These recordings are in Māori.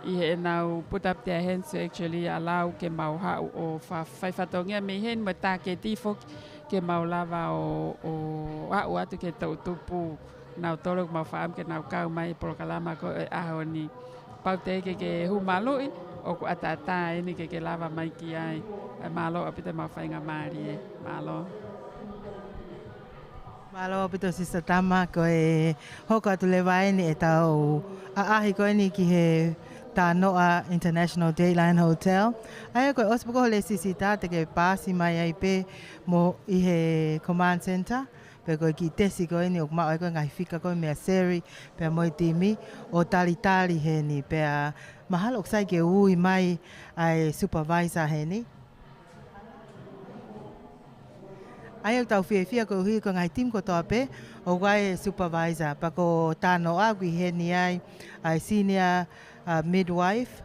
I he nau put up their hands to actually allow ke mau hau o whaifatongia me hen mo tā ke tifok ke mau lava o hau atu ke tau tupu nau tolo mau whaam ke nau kau mai polokalama ko e aho ni pau te ke hu Malu'i o ku atata e ni ke lava mai ki ai malo apita mau whainga maari e malo. Malo apita sista tama ko e hoko atu le waini e tau ahi ko ni ki he Tanoa International Hotel Nuku'alofa. Ai ko ospo le sisita te ke pasi mai ai pe mo I he command center pe ko ki tesi ko ni o ma ko ngai fika ko me seri pe mo timi o tali he ni pe mahalo sai ke ui mai ai supervisor he ni. Ai tau fia ko hui ko ngai tim ko tope o wai supervisor pa ko Tanoa wi he ni ai senior midwife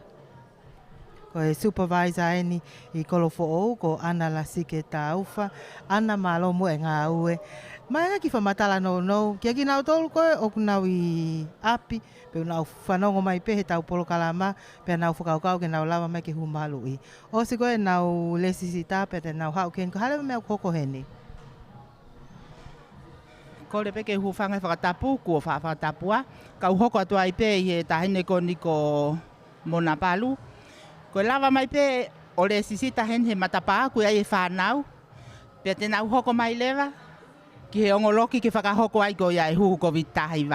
ko supervisor ni I kolofo o ko ana la sike taufa ana malo mo nga ue mai ki fa matala no ki nau tol ko o nau I api pe nau fanongo mai pe tau polokalama pe nau fukau ke nau lava mai ke hu Malu'i o se ko nau lesisita pe te nau hau ken ko hale me koko heni ko le peke hu fanga whakatapu ko whakatapua ka hoko atu ai pe I he tahine ko niko mona palu ko lava mai pe o le sisita hen he matapa ko ai whanau pe te nau hoko mai lewa ki he ongoloki ke whakahoko ai ko ia Huhu Covid19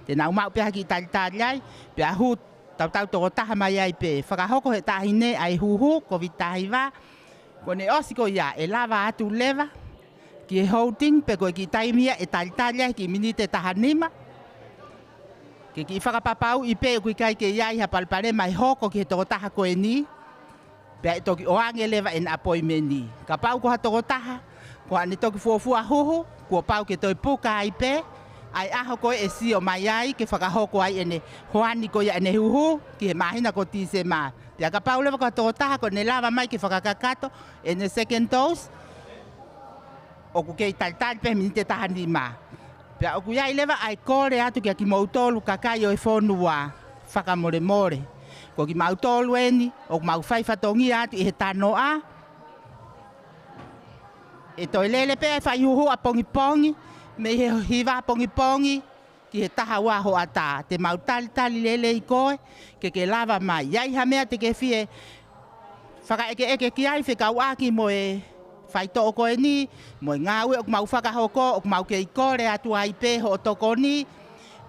te nau mau pe haki tali ai pe hu tau toko taha mai ai pe whakahoko he tahine ai Huhu Covid19 ko ne osi ko ia e lava atu lewa ki holding pe ko ki taimia e tali ki minite tahanima ke ki whakapapau I pe ko kai ke iai ha palpare mai hoko ki toko taha ko ni pe to ki oange leva en appointment ni ka pau ko ha toko taha ko ani to ki fuafua Huhu ko pau ke toi puka ai pe ai aho ko e si o mai ai ke whakahoko ai ene hoani ko ia ene Huhu ki he mahina ko tise ma te ka pau leva ko toko taha ko ne lava mai ke whakakakato ene second dose o ku kei tali pe minite tahani ma. Pea o ku iai lewa ai kore atu ki mautolu kakai o e whonua whakamore. Ko ki mautolu eni o ku mau whaifatongi atu I he Tanoa. E toi lele pe ai whai Huhu a pongi me he hiwa pongi ki he taha waho ata. Te mau tali lele I koe ke lava mai. Iai ha mea te ke fie whaka eke ki ai whekau aki mo e whai tō koe ni, mo ngā ue o mau whakahoko, o mau kei kore atu ai pe ho toko ni,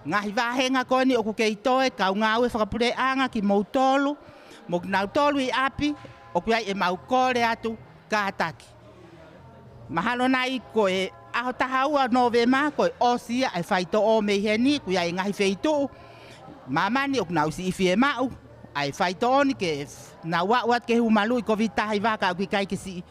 ngahi wāhenga koe ni o ku kei toe, kau ngā ue whakapure anga ki mau tolu, mo nau tolu I api, o ku ai e mau kore atu kātaki. Mahalo nai koe aho tahaua Novema, koe osia ai whai tō o mei heni, ku ai ngahi wheitu, mamani o ku nau si ifi e mau, ai whai tō ni ke nau wauat ke hu Malu'i Covid19 waka o ki kai ke si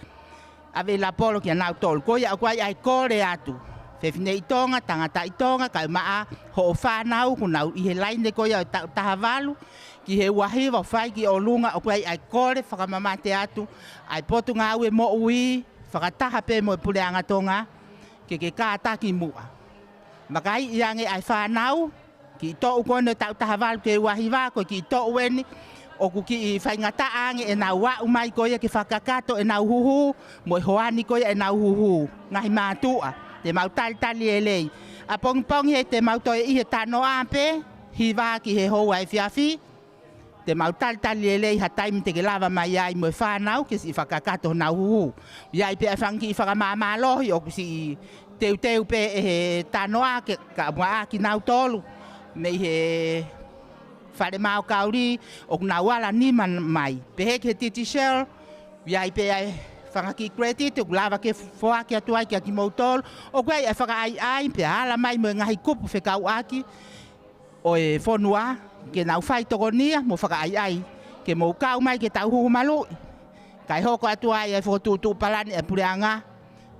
ave la polo ki nau tol ko ia ko ai kore atu fefine I Tonga tangata I Tonga ka maa ho whanau ku nau I he laine ko ia tahavalu ki he wahi wa whai ki o lunga o ai kore whakamamate atu ai potu ngā ue mo ui whakataha pe mo pule anga Tonga ke kātaki mua makai iange ai whanau ki tō ukone tahavalu ke wahi wā ko ki tō ueni o ku ki whaingata ange e nau wau mai koia ki whakakato e nau Huhu, mo e hoani koia e nau Huhu, ngahi mātua, te mau tali e lei. A pongi he te mau toi I he Tanoa pe, hi wā ki he hoa e whiawhi, te mau tali e lei ha taimi te ke lava mai ai mo e whanau ke si whakakato nau Huhu. Iai pe a whangi I whakamamalohi o ku si teu pe e he Tanoa ke ka mua ki nau tolu, me he whare mau kauri o kuna wala ni man mai. Pehe ke titi shell, iai pe ai whangaki credit, o lava ke whoaki atu ai ki aki mautol, o kwei ai whaka ai pe hala mai mo ngahi kupu whekau aki, o e whonua, ke nau whai tokonia, mo whaka ai, ke mo kau mai ke tau Huhu Malu'i. Kai hoko atu ai e whotutu palani e pureanga,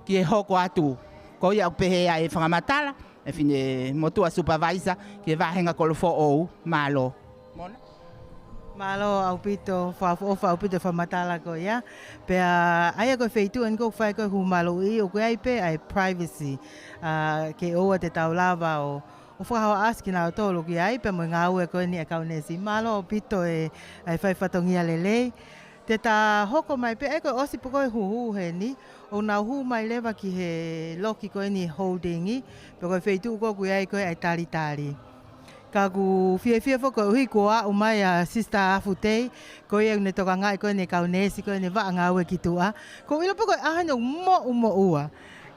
ki e hoko atu. Ko ia o pehe ai whangamatala, e fine motua supervisor, ke wahenga kolofo ou, malo. Mona? Malo au pito ofa au pito whamatala ko ia. Pea aia ko wheitu en ko whai ko Huhu Malu'i o ko ai pe ai privacy. Ke oa te tau lava o o whakahawa aski nā o tōlu ki ai, pe mo ngā ue koe ni e kaunesi. Malo o pito e whaiwhatongia lelei. Te tā hoko mai pe, e koe osi po koe huhu he ni, o nā hu mai lewa ki he loki koe ni holdingi, pe koe wheitu koe kui ai koe ai tari. Ka ku fie whoko uhi kua o mai a sista afu tei, koe e ne toka ngai koe ne kaunesi, koe ne waa ngā ue ki tua. Ko ilo po koe ahano mo ua.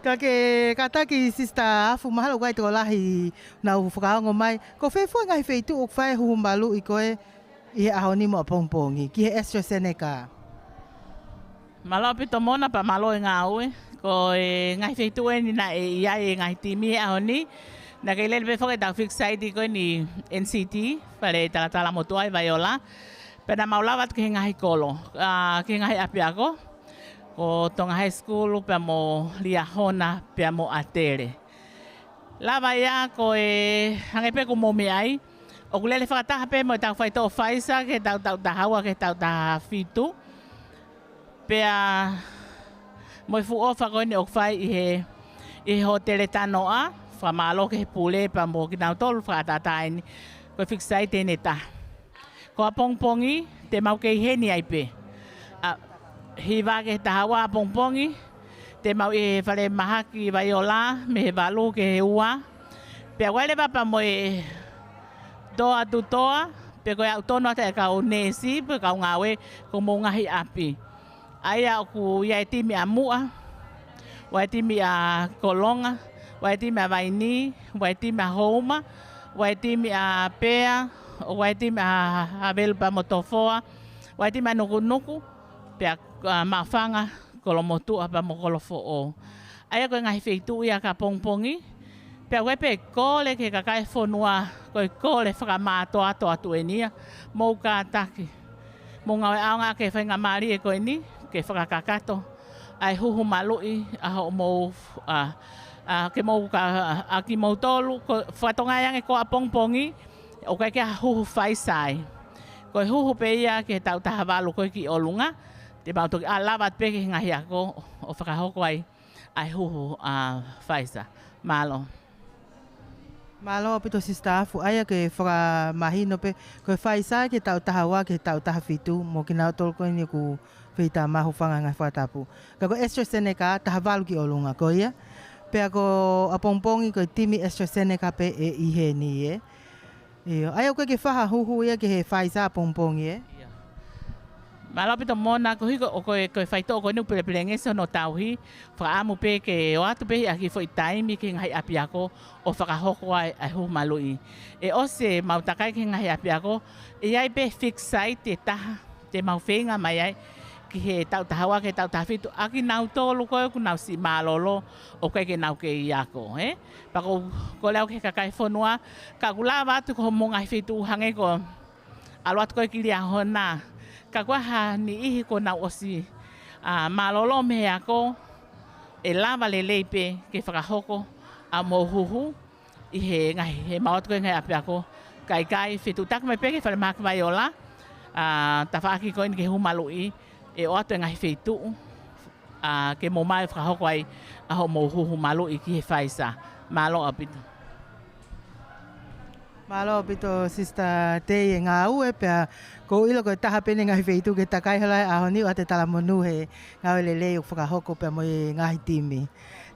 Ka ke kataki sista afu mahalo koe toko lahi na u whakaongo mai, ko whefua ngai wheitu o whae Huhu Malu'i koe, i he aho ni mo a pongpongi, ki he AstraZeneca. Malo pito mona pa malo e ngā ue, ko e ngai wheitu e ni na e iai e ngai timi e aho ni, na kei lele whake tau fixaiti koe ni NCT, whare talatala motua e vaiola, pena maulawat ke he ngahi kolo, ke ngahi api ako, ko Tonga High School pia mo lia hona pia mo atere. Lava ia ko e hangepe ku momi ai, o kulele whakataha pe mo tau whaito o Pfizer, ke tau tahaua, ke tau taha fitu. Pea mo i fuofa koe ni o whai i he hotele Tanoa, whamalo ke he pule pa mo ki nau tolu whakatataini, koe fixai tēne ta. Ko a pongpongi, te mau kei heni ai pe. Hiwa ke tahawa a pongpongi, te mau i he whare mahaki vaiola, me he walu ke he ua. Pea waile papa mo e toa tu toa, pe koe au tono ata e kau nesi, pe kau ngawe ko mo ngahi api. Aia o ku ia e timi a mua, wa e timi a kolonga, wa e timi a vaini, wa e timi a houma, wa e timi a pea, wa e timi a havelpa motofoa, wa e timi a nuku, pe a mawhanga kolomotua pa mo kolofo o. Aia koe ngahi wheitu ia ka pongpongi, pea wepe kole ke kakai whonua, koe kole whakamāto ato atu e nia, mou ka taki. Mou ngawe aonga ke whainga maari e koe ni, ke whakakakato, ai Huhu Malu'i, aho mou, ke mou ka, aki mou tolu, whatonga iange ko a pongpongi, o kai ke a huhu whaisai. Koe huhu pe ia ke tau taha walu koe ki olunga, te mautoki a lawat pe ke ngahi ako, o whakahoko ai huhu whaisa. Malo. Malo pito sista afu aia ke whakamahino pe, koe whaisa ke tau taha wā, ke tau taha fitu, mo ki nau tolu koe ni ku whita mahu whanga ngai whatapu. Ka ko AstraZeneca taha walu ki olunga ko ia, pea ko a pongpongi koe timi AstraZeneca pe e ihe ni e. Iyo, aia koe ke whaha huhu ia ke he whaisa a pongpongi e. Malo pito mona ko hiko o koe whaito o koe nu pile ngeso no tauhi, whakaamu pe ke o atu pe aki foi taimi ke ngahi api ako o whakahoko ai Huhu Malu'i. E ose mautakai ke ngahi api ako, e ai pe fixai te taha, te mau whenga mai ai, ki he tau tahawa ke tau tahafitu, aki nau tolu koe ku nau si malolo o koe ke nau ke iako. Pako ko leo ke kakai whonua, ka kulawa atu ko mo ngahi fitu hange ko alo atu koe ki lia hona, ka kuaha ni ihi ko nau osi malolo me ako e lava lelei pe ke whakahoko a mo huhu i he ngahi, he maotu koe ngai api ako kai fitu taku mai pe ke whare maka vai ola ta whaaki koe ni ke Huhu Malu'i e o atu e ngahi fitu ke mo mai whakahoko ai aho mo Huhu Malu'i ki he whaisa malo apito. Malo pito sista tei e ngā ue pea ko ilo koe taha pene ngahi wheitu ke takai halai aho ni o te tala monu he ngā ue lelei o whakahoko pea mo e ngahi timi.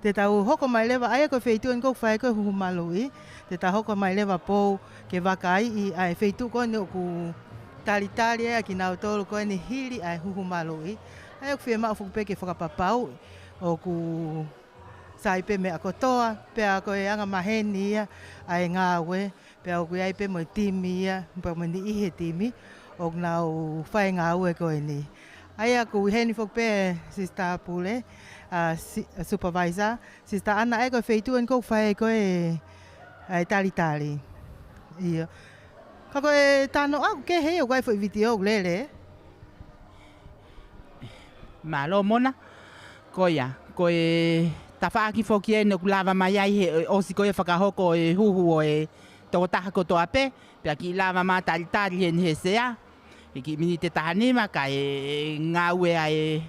Te tau hoko mai lewa aia koe wheitu en kou whae koe Huhu Malu'i, te tau hoko mai lewa pou ke wakai i ai wheitu koe ni o ku talitari e ki nau tolu koe ni hiri ai Huhu Malu'i. Aia ku whia mao whukupe ke whakapapau o ku saipe me a kotoa, pea koe anga maheni ia ai ngā ue, pea o kui aipe mo timi ia, pa mo ni ihe timi, o nau whai ngā ue koe ni. Aia ku heni whukupe sista Pule, supervisor, sista Ana e koe wheitu en kou whai koe ai talitari. Ia. Ka koe tano au ke hei o koe whai video lele? Malo mona, koia, koe ta whaaki whoki e no lava mai ai he osi koe whakahoko e huhu o e toko taha kotoa pe, pia ki lava mā talitari he he sea, e ki mini te tahanima ka e ngā ue ai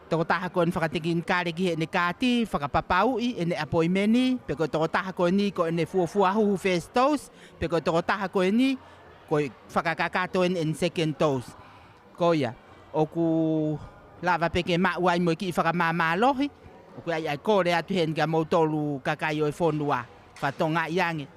toko taha ko whakatekin kāre ki he ne kāti, whakapapau'i e ne apoimeni, pe ko toko taha ko ni ko ne fuafua huhu first dose, pe ko toko taha ko ni ko whakakakato en second dose. Ko ia, o ku lava peke mauai mo ki whakamamalohi, o ku ai kore atu hen ka mautolu kakai o e whonua, whatonga iange.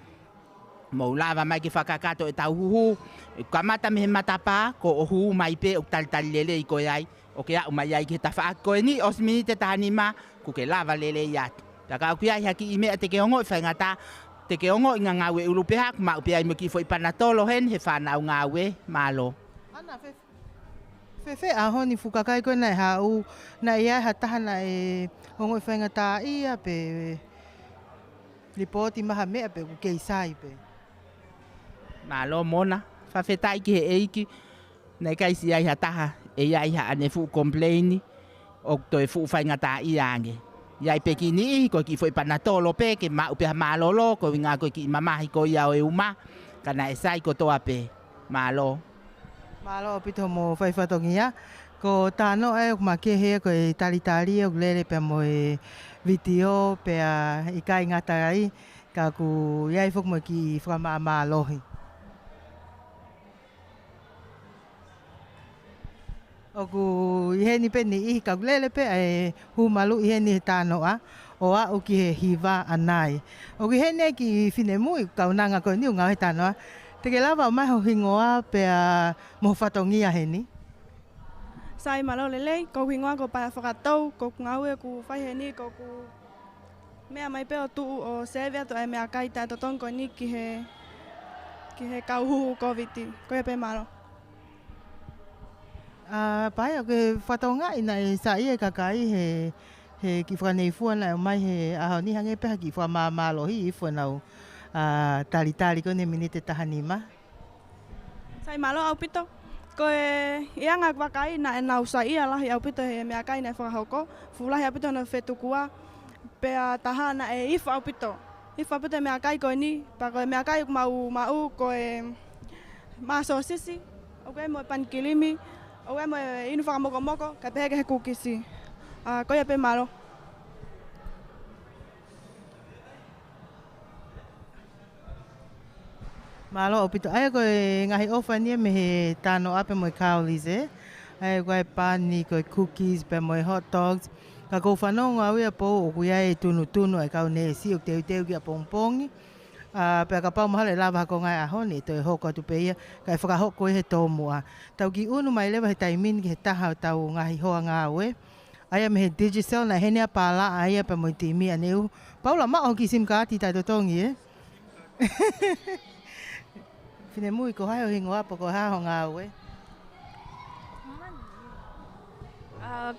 Mo lava mai ki whakakato e tau huhu, e kamata me he matapa, ko o huhu mai pe o talitali lele i koe ai, o ke au mai ai ki ta whaak koe ni, os minite tahani ma, ku ke lava lele i atu. Taka au ki ai haki i mea te ke ongo i whaingata, te ke ongo i ngā ngawe urupeha, ku mau pe ai mo ki fo i panatolo hen, he whanau ngawe, malo. Ana, fe a honi fukakai koe nei hau, na ia ha tahana e ongo i whaingata ia pe ripoti maha mea pe ku kei sai pe. Malo mona, whawhetai ki he eiki, nei kaisi ai ha taha, e ai ha ane fu complaini, o to e fu whaingata i ange. Iai peki ni, ko ki fo i panatolo pe, ke mau pe ha malolo, ko inga ko ki mamahi ko ia o e uma, kana e sai ko toa pe, malo. Malo pito mo whaiwhatongia, ko tāno e o make hea ko e talitari o lere pe mo e video pe a i kai ngatarai, ka ku iai fok mo ki whakamamalohi. O ku iheni pe ni ihi kaulele pe e hu Malu'i iheni he Tanoa o a o ki he hiva anai. O ki hene ki whine mui kaunanga ko ni o ngau he Tanoa. Te ke lava o mai ho hingoa pe a mo whatongia heni. Sai malo lelei, ko hingoa ko pa whakatou, ko ngau e ku whai heni, ko ku mea mai pe o tuu o sevea to e mea kai tato tonko ni ki he kauhuhu COVID-19. Ko e pe malo. Pai o ke whatonga ina e sa ia kakai he ki whanei fuana o mai he aho ni hange peha ki whamamalohi i whanau talitari ko ne minite tahanima. Sai malo au pito. Ko e ianga wakai na e nau sa ia lahi au pito he mea kai na e whakahoko. Fulahi au pito na whetukua. Pea tahana e ifa au pito. Ifa au pito mea kai ko ni. Pa ko mea kai mau ko e maso sisi. O ko e mo e pankilimi. O e mo e inu whakamoko ka peheke he kukisi. Ko ia pe malo. Malo o pito. Aia koe ngahi ofa nia me he Tanoa pe mo e kaulize. Aia koe pani, koe cookies, pe mo e hot dogs. Ka kou whanonga au ia po o kuia e tunu e kau ne si o teu ki a pongpongi. Pea ka pau mahale lava hako ngai ahoni to e hoko atu pe ia. Ka e whakahoko e he tōmua. Tau ki unu mai lewa he taimini ki he taha o tau ngahi hoa ngā ue. Aia me he Digicel na hene a pāla aia pe mo i timi aneu. Paula mao ki sim kaati tai totongi e. Whine mui ko hai o hingo apa ko haho ngā ue.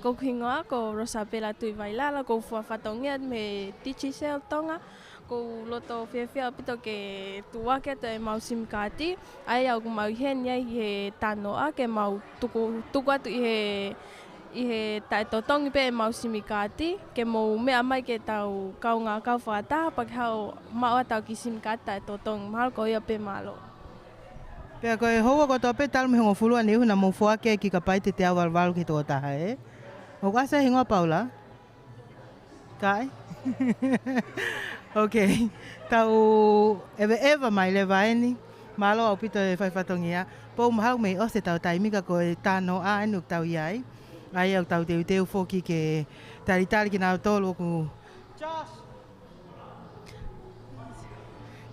Ko hingoa ko Rosabella tui vailala ko whatongia me Digicel Tonga. Ko loto whiawhia pito ke tuake te mau sim kaati. Ai au mau hen ia he Tanoa ke mau tuku atu i he tai totongi pe mau simi kaati. Ke mau mea mai ke tau kau ngā kau whataha pa ke hau mau atau ki sim kaati tai totongi. Mahal ko ia pe malo. Pea koe hoa ko tō pe talu me hongo fulua ni uhuna mō fuake ki ka pai te au walwalu ki tō taha e. O kasa hingoa Paula? Kai? Ok, tau ewa mai le vaeni, malo au pito e whaiwhatongia. Pō mahau mei o se tau taimika ko e Tanoa anu tau iai. Ai au tau teu whoki ke taritari ki nāu tōlu ku. Josh!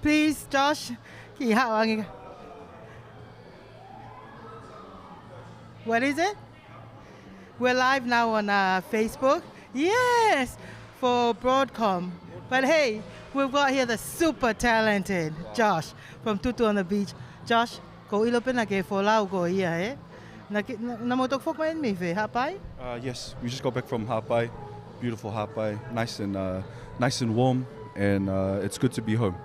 Please, Josh. Ki hao angi. What is it? We're live now on Facebook. Yes! For Broadcom. But hey, we've got here the super talented Josh from Tutu on the Beach. Josh, ko ilo pena ke folau ko ia eh? Na motok fok mai mi fe hapai? Yes, we just got back from Hapai. Beautiful Hapai, nice and warm, and it's good to be home.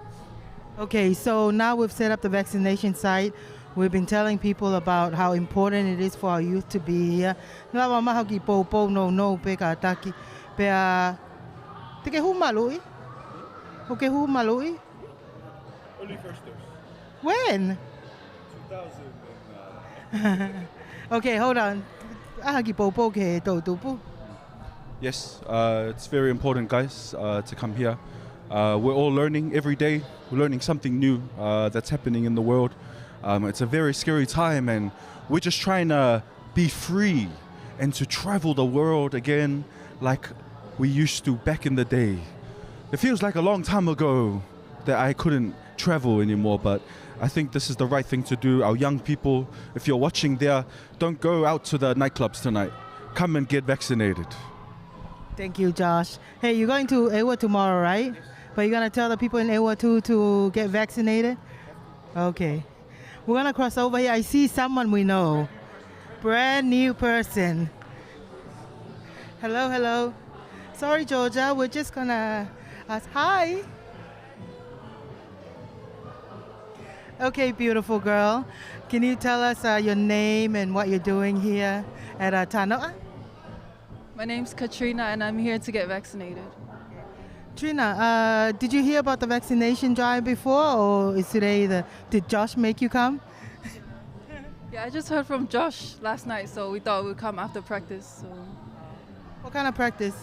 Okay, so now we've set up the vaccination site. We've been telling people about how important it is for our youth to be here. Nga wa maha ki pou no pe ka ataki. Pe te ke hu Malu'i? O ke hu Malu'i? Only first dose. When? 2000. Okay, hold on. Aha ki pou ke tau tupu. Yes, it's very important, guys, to come here. We're all learning every day. We're learning something new that's happening in the world. It's a very scary time, and we're just trying to be free and to travel the world again like we used to back in the day. It feels like a long time ago that I couldn't travel anymore, but I think this is the right thing to do. Our young people, if you're watching there, don't go out to the nightclubs tonight. Come and get vaccinated. Thank you, Josh. Hey, you're going to Ewa tomorrow, right? But you're going to tell the people in Ewa too to get vaccinated? Okay. We're going to cross over here. I see someone we know. Brand new person. Hello, hello. Sorry, Georgia. We're just going to ask. Hi. Okay, beautiful girl. Can you tell us your name and what you're doing here at Tanoa? My name's Katrina, and I'm here to get vaccinated. Trina, did you hear about the vaccination drive before, or is today did Josh make you come? Yeah, I just heard from Josh last night, so we thought we'd come after practice. So. What kind of practice?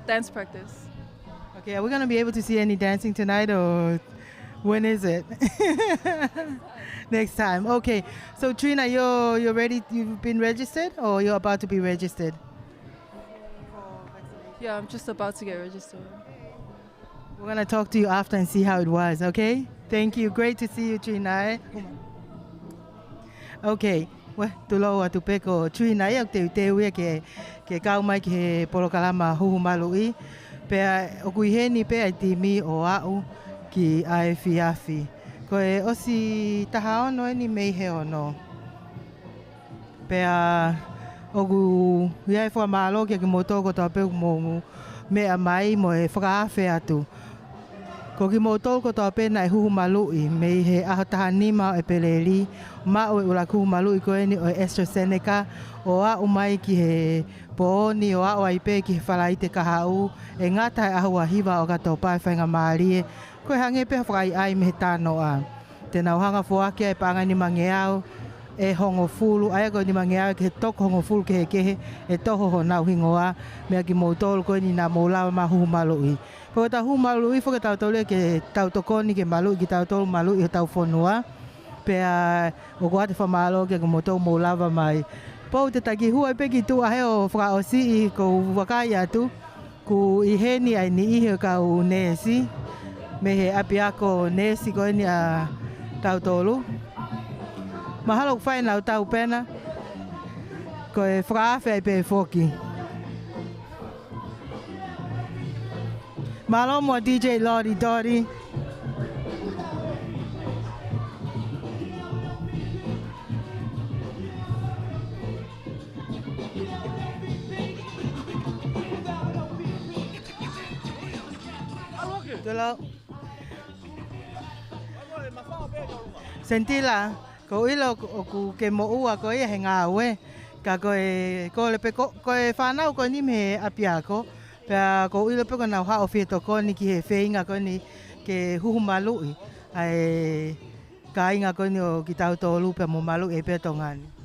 Dance practice. Okay, are we going to be able to see any dancing tonight, or when is it? Next time. Okay, so Trina, you're ready? You've been registered, or you're about to be registered? Yeah, I'm just about to get registered. We're going to talk to you after and see how it was, okay? Thank you. Great to see you, Trina. Okay. Well, tulo atu peko Trina ia te ia ke kau mai ke polokalama Huhu Malu'i. Pea o kuiheni pea timi o au ki ai fiafi. Ko e osi taha ono ni mei he ono. Pea ogu ia fo malo ke motoko to pe mo me mai mo e whakaafe atu. Ko ki motoko to pe na Huhu Malu'i me he ahotahani ma e peleli ma o ula Huhu Malu'i ko ni o AstraZeneca o a mai ki he poni o a pe ki whalai te kahau e ngata e ahua hiwa o kato pai whainga maari ko hange pe whakai ai me he Tanoa. Te nau hanga fuake e panga ni mangeau e hongo fulu, ai ko ni mangeau ke toko hongo fulu ke kehe e toho ho nau hingoa mea ki motolo ko ni na moulawa ma Huhu Malu'i. Ko ta Huhu Malu'i fo ke tau tole ke tau tokoni ke Malu'i ki tau tolu Malu'i ho tau whonua. Pea o ko ate whamalo ke motou moulawa mai. Pau te taki hua pe ki tu ahe o whakaosi i ko wakai atu ku i heni ai ni ihe ka u nesi me he api ako nesi ko ni a tau tolu. Mahalo whai nau tau pena ko e whakawhi ai pe whoki. Malo mo DJ Lori Dori. Hello. Sentila ko ilo ku ke mo ua ko ia henga we ka ko le pe ko e whanau ko ni me apiako pe ko ilo pe ko na ha ofieto ko ni ki he feinga ko ni ke Huhu Malu'i ai ka inga ko ni o ki tau tolu pe mo Malu'i e pe tongani.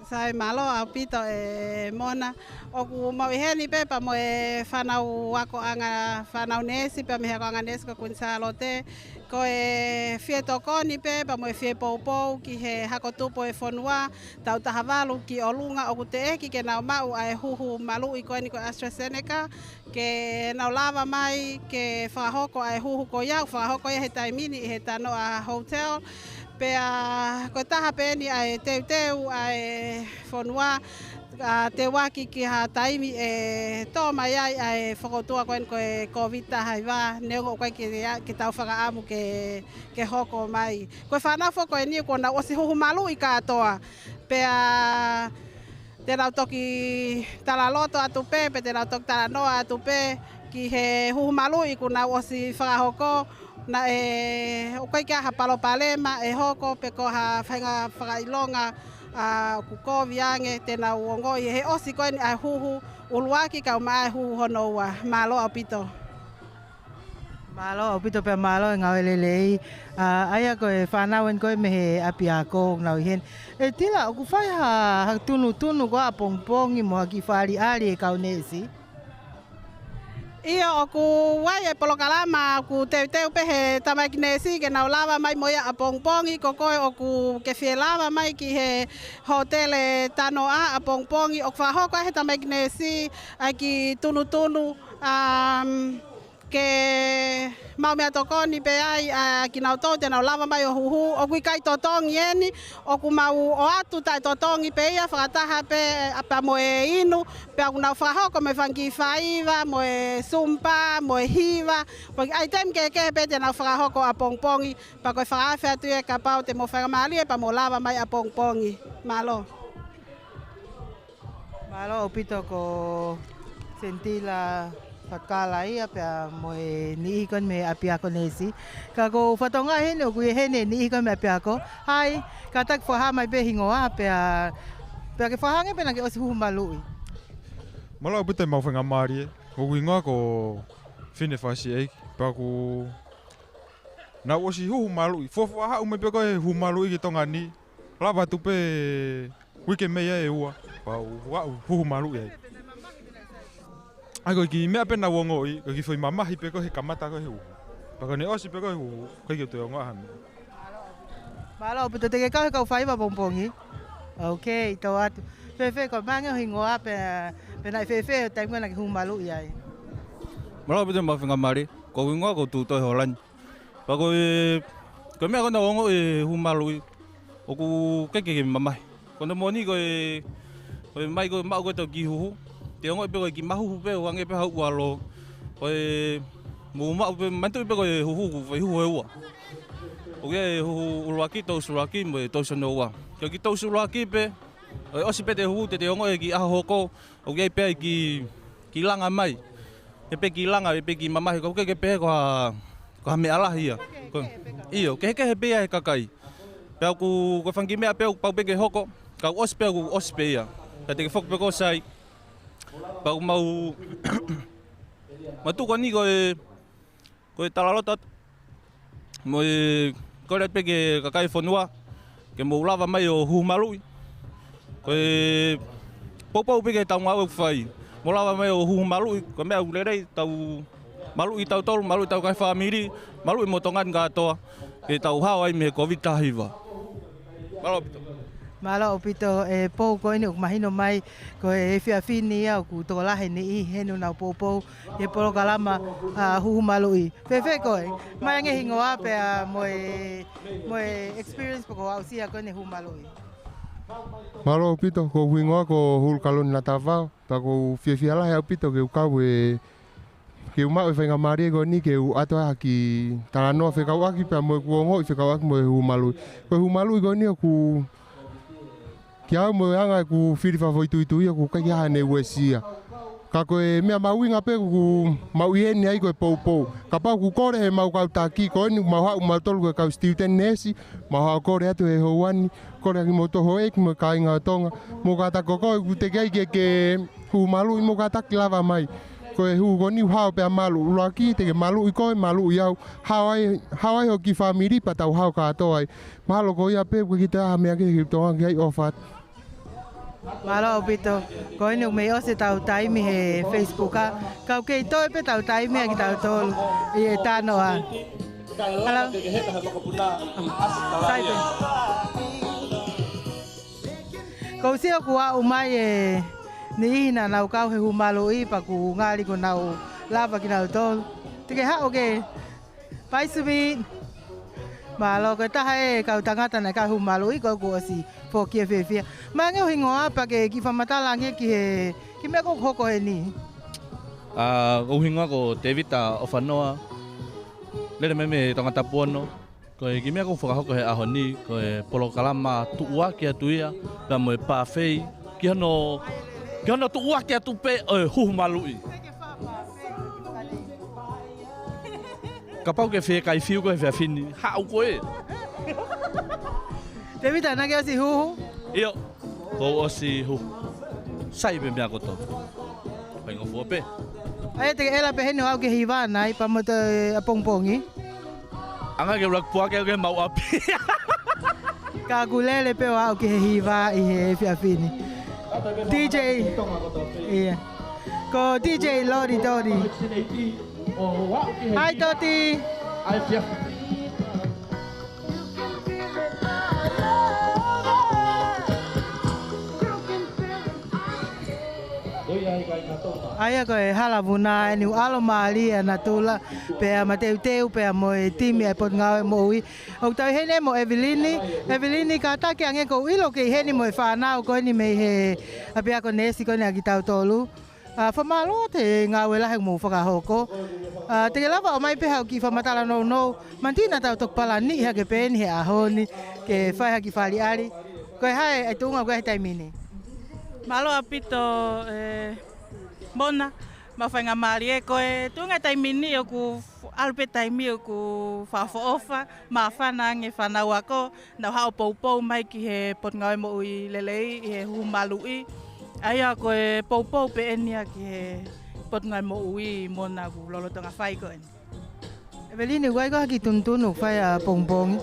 Sai malo au pito e mona o ku mau heni pe pa mo e whanau wako anga whanau nesi pe me hako anga nesi ko kunsalote ko e fie tokoni pe pa mo e fie poupou ki he hako tupo e whonua tau tahavalu ki o lunga o ku te eki ke nau mau ai Huhu Malu'i ko ni ko AstraZeneca ke nau lava mai ke whahoko ai Huhu ko iau whahoko ia he taimini he Tanoa Hotel Pea ko taha peni ai teu ai whonua te waki ki ha taimi e tō mai ai whakotua koen ko e Covid tahai wā neongo koe ki tau whakaamu ke hoko mai. Koe whanau whako e ni ko na osi Huhu Malu'i katoa. Pea te rau toki talaloto atu pe te rau toki talanoa atu pe ki he Huhu Malu'i ko na osi whakahoko na o kai kia ha palo palema e hoko pe ko ha whainga whakailonga ku koviange tēnā uongo i he osi koe ni a Huhu uluaki kau mai Huhu honoua malo au pito. Malo opito pe malo ngau lelei aya ko e whanawen ko me he api ako ngau hen e tila ku fai ha tunu ko apongpongi mo ki fari ali e kaunesi Ia o ku wai e polokalama ku teu pe he tamai kinesi ke nau lava mai moia apongpongi ko koe o ku ke fie lava mai ki he hotel Tanoa apongpongi o kwa hoko he tamai kinesi ai ki tunu ke mau mea tokoni pe ai ki nau tau te nau lava mai o Huhu o kui kai totongi eni o ku mau o atu tai totongi pe ia whakataha pe apa mo e inu pe aku nau whahoko me whangi whaiva mo e sumpa mo e hiva ai tem ke pe te nau whahoko a pongpongi pa koe whaafea tu e ka pau te mo whakamali e pa mo lava mai a pongpongi malo opito ko sentila Fakala ia pia moe ni ikon me api ako nesi. Kako fatonga hene o kui hene ni ikon me api ako. Hai, katak faha mai be hingoa pia ke fahange pena ke osi Huhu Malu'i. Malo pute mau whenga maari e. O kui ngoa ko whine whasi eik. Pia ko na osi Huhu Malu'i. Fofo aha ume pe koe Huhu Malu'i ki Tonga ni. Lava tu pe wike meia e ua. Pia Huhu Malu'i eik. Ai koe ki mea pena wongoi, koe ki whai mamahi pe koe he kamata koe he uhu. Paka ne osi pe koe uhu, koe ki o te o ngoa hami. Malo, puto te ke kau he kau whaiwa pongpongi. Ok, tau atu. Whewhe ko mange o hingoa pe nai whewhe o taimua na ki Huhu Malu'i ai. Malo, puto mau whenga maari, ko wingoa ko tu toi holani. Paka koe mea kona wongo e Huhu Malu'i, o ku keke ke mamahi. Kona moni koe mai koe mau koe tau ki Huhu. Te ongo pe koe ki mahuhu pe wange pe hau alo koe mu mau pe mantu pe koe Huhu ku vai Huhu e ua. O ke Huhu uluaki tau sulaki mo tau sono ua. Ke ki tau sulaki pe osi pe te Huhu te ongo e ki aha hoko o ke pe ki langa mai. E pe ki langa e pe ki mamahi ko ke pe ko ha me alahi ia. Io ke he pe e kakai. Pe ku ko fangi me pe pau pe ke hoko ka osi pe ku osi pe ia. Te ke fok pe ko sai Pau mau tu koni koe talalotat mo koe pe ke kakai fonua ke mo lava mai o Huhu Malu'i koe popau pe ke tau ngau fai mo lava mai o Huhu Malu'i ko mea ulerei tau Malu'i tau tolu Malu'i tau kai family Malu'i mo tongan katoa ke tau hao ai me Covid-19 Malo opito e pou ko ini o mahino mai ko e whiawhini au ku tō lahe ni I henu nau pou e polo kalama Huhu Malu'i. Whewhe koe, mai ange hingoa pe moe experience poko au sia koe ni Huhu Malu'i. Malo opito ko wingoa ko hul kaloni na tawao, pa ko whiawhia lahe opito ke ukau e ke umau e whainga maari ko ni ke u atoa ki Tanoa whekau aki pe moe kuongo I whekau aki moe Huhu Malu'i. Ko Huhu Malu'i ko ni o ku Ki au mo anga ku whiriwha whoituitu ia ku kai hane uesia. Ka koe mea mauinga pe ku mauiheni ai koe pou. Ka pau ku kore he mau kau taki ko ni mau hau mau tolu koe kau stiuten nesi. Mau hau kore atu he houani. Kore aki mo toho eki mo ka inga Tonga. Mo ka tako koe ku te kei ke Huhu Malu'i mo ka taki lava mai. Koe Huhu ko ni hao pe malu ulaki te ke Malu'i koe Malu'i au. Hawai ho ki whamiri pa tau hao katoa ai. Mahalo ko ia pe ku ki te aha mea ke Tonga ki ai ofat. Malo opito, ko ini me ose tau taimi he Facebook kau kei toi pe tau taimi ki tau tolu I Tanoa. Hello. Saipe. Ko sia ku au mai e ni ina nau kau he Huhu Malu'i pa ku ngali ko nau lava ki tau tolu. Tike ha oke. Pai subi. Malo ko taha e kau tangata na kau Huhu Malu'i ko ku osi po ki whewhia. Mange o hingoa pa ke ki whamatalange ki mea ko hoko he ni? O hingoa ko David o whanoa. Lere me tangata puano. Ko ki mea ko whakahoko he aho ni. Ko e polo kalama tuua ki atu ia. Pea mo e pāwhei. Ki hano tuua ki atu pe Huhu Malu'i. Ka pau ke whekai whiu ko he whiawhini. Hau koe. David nage osi Huhu? Iyo, ko osi Huhu. Sai be mea koto. Pai ngofua pe. Ai te ela pe hene au ke hiva nai pa mo te pongpongi. Anga ke rak pua ke mau api. Ka gulele pe au ke hiva I he fiafini. DJ. Iya. Ko DJ Lodi Dodi. Hai Dodi. Aia koe halavuna ni alo mali na tula pe mateu teu pe mo timi e pot ngau mo ui o tau hene mo Evelini ka ta ke ange ko ilo ke hene mo fa na ko ni me he apia ko nesi ko ni agitau tolu fa malo te ngau la he mo fa ka hoko te lava o mai pe ha ki fa matala no mantina tau tok pala ni ha ke pen he ahoni ke fa ha ki fali ali ko hai ai tunga ko tai mini Malo apito Mona, mawhainga mari e koe tunga taimini o ku alpe taimi o ku whawhaofa, ma whana nge whanau ako, nau hao poupou mai ki he potngau mo ui lelei, I he Huhu Malu'i. Aia koe poupou pe enia ki he potngau mo ui mona ku lolotonga whai koe. Evelini, wai ko haki tuntunu whai a pongpongi,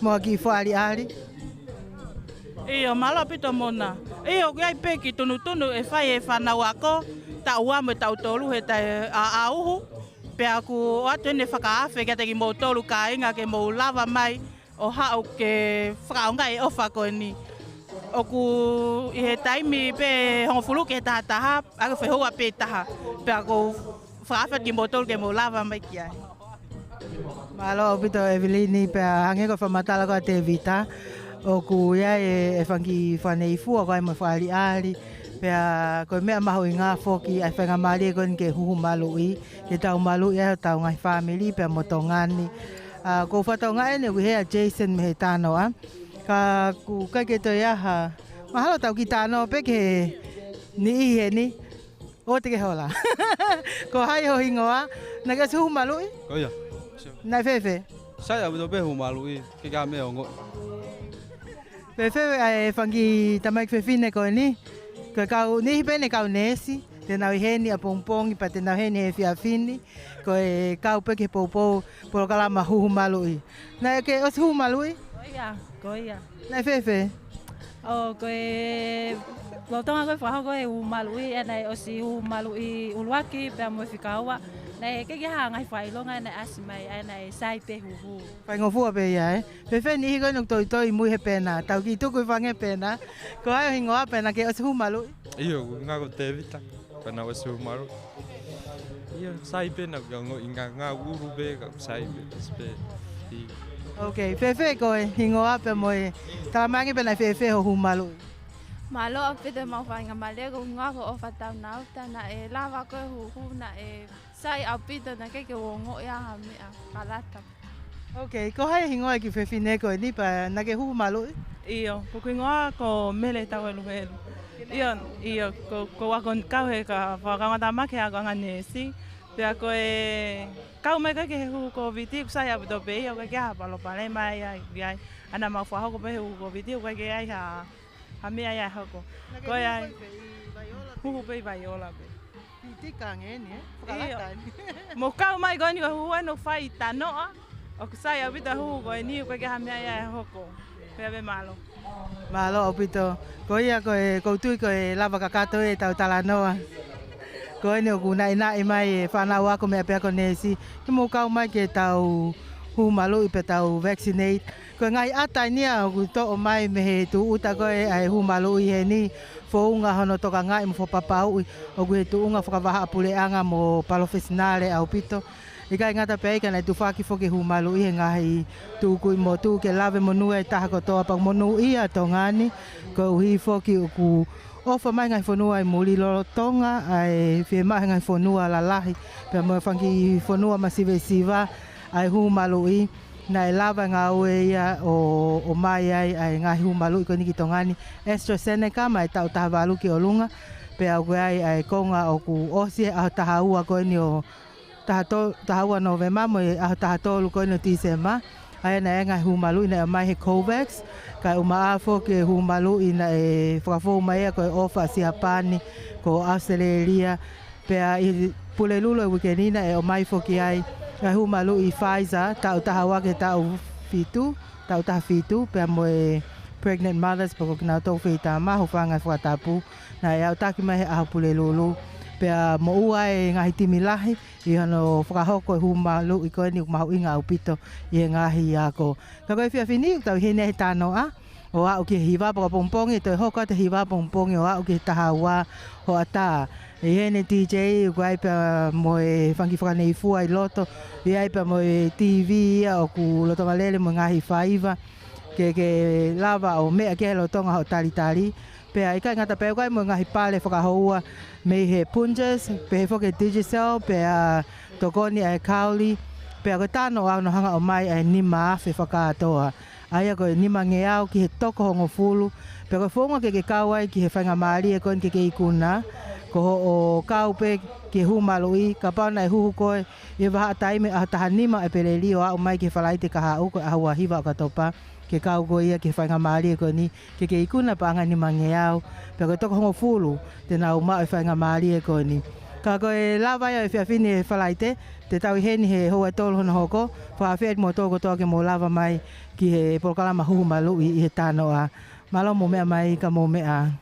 mo haki whaari ari? Iyo, malo apito mona. Iyo, kiai pe ki tunu e whai e whanau ako, ta ua mo tau tolu he tai a uhu pe aku atu ne whakaafe kia teki mou tolu ka inga ke mou lava mai o hao ke whakaonga e ofa koe ni o ku I he taimi pe hongofulu ke taha aku whehua pe taha pe aku whakaafe ki mou tolu ke mou lava mai kia Malo opito Evelini pe hange ko whamatala ko te vita o ku ia e whangi whanei fua ko ai mo whaari ari pea koe mea maho I ngā whoki ai whainga maari e koe ke Huhu Malu'i ke tau Malu'i e tau ngai family pea mo tongani ko whatau ngai ne hea Jason me he Tanoa ka ku kai ke toi aha mahalo tau ki Tanoa pe ke ni I he ni o te ke hola ko hai ho hingoa na ke Huhu Malu'i Koia nai fefe Sai au pe Huhu Malu'i ke ka me ongo Fefe ai whangi tamai fefine koe ni Ko kau ni pene kau nesi te nau heni a pongpongi pa te nau heni he fiafini ko e kau peke poupou polo kalama Huhu Malu'i. Na ke os Huhu Malu'i? Koia. Na fefe? O koe lotonga koe whaho koe Huhu Malu'i e nei osi Huhu Malu'i uluaki pe mo whikaua. Nei ke ha ngai whailonga nei asimai e nei sai pe huhu. Pai ngofua pe ia Fefe ni hiko nuk toi mui he pena. Tau ki tuku whange pena. Ko ai hingoa pena ke os Huhu Malu'i? Iyo, ngā ko te vita. Pena o Huhu Malu'i. Iyo, sai pena ko ngā uru be ka sai pe. Okay, Fefe koe hingoa pe moe. Talamangi pena Fefe ho Huhu Malu'i. Malo apito mau whainga male ko ngā ko ofa tau nau na e lava koe huhu na e sai apito na ke wongo ia ha mea kalata. Okay, ko hai hingoa ki Fefe koe ni pa na ke Huhu Malu'i? Iyo, ko ingoa ko mele tau elu. Iyo, ko wako kau he ka whakangata make a ko nganesi. Pea ko e kau me ke he huhu ko viti kusai apito pe iyo ke ha palo pale mai ai. Ana mau whaho ko pe huhu ko viti ko ke ai ha mea ia hoko. Ko ai huhu pe vaiola pe. Viti kangeni whakalata ni. Mo kau mai ko ni ko huhu eno whai Tanoa. O kusai apito huhu ko e ni ko ke ha mea ia hoko. Pea be malo. Malo opito. Ko ia ko e koutui ko e lava kakato e tau talanoa. Ko ene o kuna ina mai e whanau ako mea pea ko nesi. Ki mo kau mai ke tau Huhu Malu'i pe tau vaccinate. Ko ngai atai nia o to o mai me he tu uta ko e ai Huhu Malu'i he ni. Fo unga hono toka ngai mo fo papau o he tu unga whakawaha apuleanga mo palofesinale au pito. Ika ngata pe ka na tu faki fo ke Huhu Malu'i he ngahi tu ku mo tu ke lave mo nue taha ko toa pa mo nu ia tongani ko hi fo ki ku ofa mai ngai fonua I muli lolo Tonga ai fie mai ngai fonua la lahi pe mo fangi fonua masive siva ai Huhu Malu'i na e lava ngā ue ia o mai ai ngahi Huhu Malu'i ko niki tongani AstraZeneca mai tau taha walu ki o lunga pe au koe ai konga o ku osi a taha ua koe ni o taha ua Novema mo a taha tolu koe ni o Tisema ai na e ngahi Huhu Malu'i na mai he Covax kai uma afo ke Huhu Malu'i na e whakafou mai ko e ofa si hapani ko Australia Pea I pule lulu e wikenina e o mai foki ai e hu Malu'i Pfizer tau taha wake tau fitu pea mo e pregnant mothers pako kina tau whita mahu whanga whatapu na e au taki mai he aho pule lulu pea mo ua e ngahi timi lahi I hano whakahoko e hu Malu'i koe ni mahu inga au pito I e ngahi ako. Ka koe whia whini tau hene he Tanoa o au ki hiwa paka pongpongi to hoka te hiwa pongpongi o au ki taha ua ho ata e hene DJ guai pa mo e whangi whakanei fua I loto I ai pa mo e TV o ku loto malele mo ngahi whaiva ke lava o mea ke lotonga ho tali pea I kai ngata pea guai mo ngahi pale whakahoua me he punjas pe he whake Digicel pea tokoni ai kauli pea ko tano au no hanga o mai ai nima awhi whakatoa aia koe nima nge au ki he toko hongo fulu pea koe whonga ke kawai ki he whainga maari e koe ke ikuna ko o kaupe ke hu Malu'i ka pauna e huhu koe I waha taime a taha nima e peleli o au mai ke whalaite ka hau koe ahua hiwa o katopa ke kau koe ia ke whainga maari e koe ni ke ikuna pa anga nima nge au pea koe toko hongo fulu te nau mao e whainga maari e koe ni ka koe lawa ia e whiawhini e whalaite te tau I heni he hoa tolu hono hoko whaafet mo toko toke mo lava mai ki he polokalama huhu Malu'i I he Tanoa malo mo mea mai ka mo mea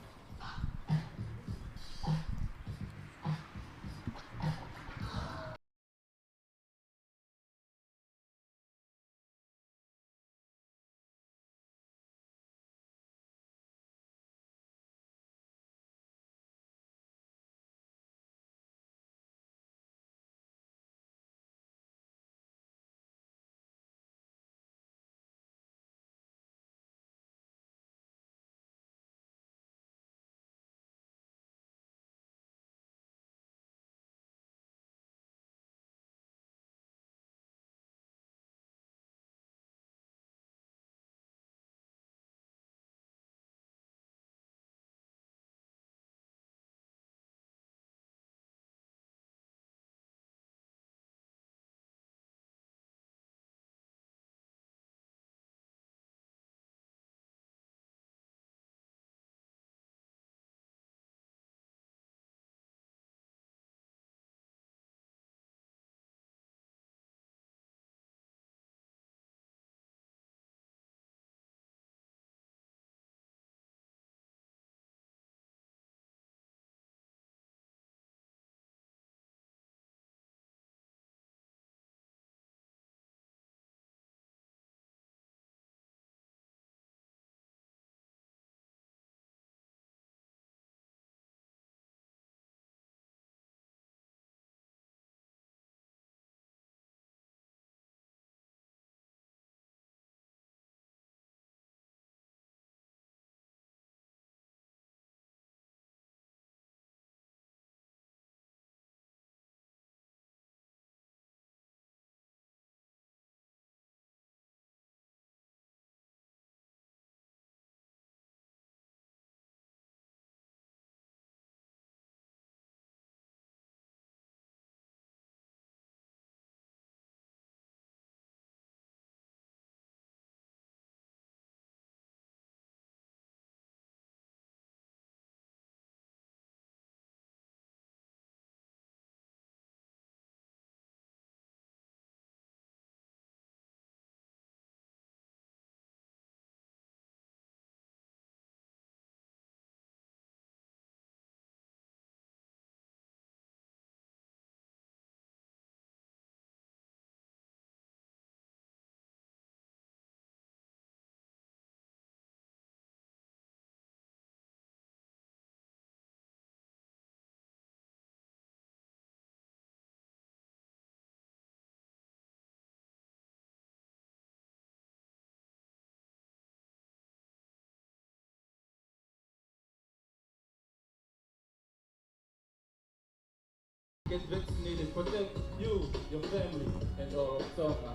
Get vaccinated, protect you, your family, and all of Tonga.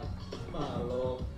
Malo.